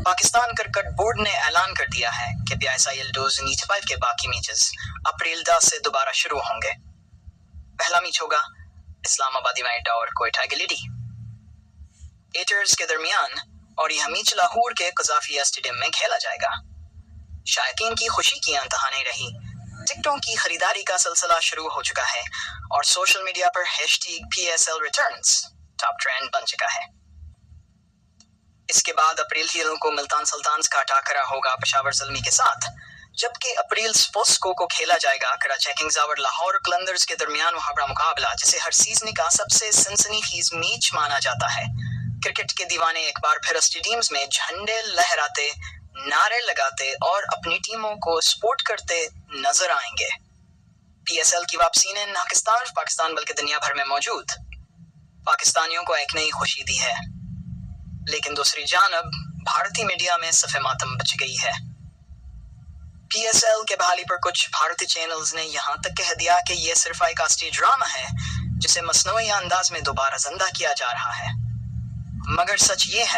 Pakistan cricket board نے اعلان کر دیا ہے کہ PISL 2025 کے باقی میچز اپریل 10 سے دوبارہ شروع ہوں گے۔ پہلا میچ ہوگا اسلام آبادی میٹ اور کوئٹہ گلیڈی ایٹرز کے درمیان، اور یہ میچ لاہور کے قذافی اسٹیڈیم میں کھیلا جائے گا۔ شائقین کی خوشی کی انتہا نہیں رہی، ٹکٹوں کی خریداری کا سلسلہ شروع ہو چکا ہے اور سوشل میڈیا پر #PSL Returns ٹاپ ٹرینڈ بن چکا ہے۔ اس کے بعد اپریل 13 کو ملتان سلطانز کا ٹاکرا ہوگا پشاور زلمی کے ساتھ، جبکہ اپریل 14 کو کھیلا جائے گا کراچی کنگز اور لاہور قلندرز کے درمیان وہ بڑا مقابلہ جسے ہر سیزن کا سب سے سنسنی خیز میچ مانا جاتا ہے۔ کرکٹ کے دیوانے ایک بار پھر اسٹیڈیمز میں جھنڈے لہراتے، نعرے لگاتے اور اپنی ٹیموں کو سپورٹ کرتے نظر آئیں گے۔ PSL کی واپسی نے نہ صرف پاکستان بلکہ دنیا بھر میں موجود پاکستانیوں کو ایک نئی خوشی دی ہے، لیکن دوسری جانب بھارتی میڈیا میں صف ماتم بچ گئی ہے۔ PSL کے بحالی پر کچھ بھارتی چینلز نے یہاں تک کہہ دیا کہ یہ صرف ایک کاسٹی ڈرامہ ہے جسے مصنوعی انداز میں دوبارہ زندہ کیا جا رہا ہے، مگر سچ یہ ہے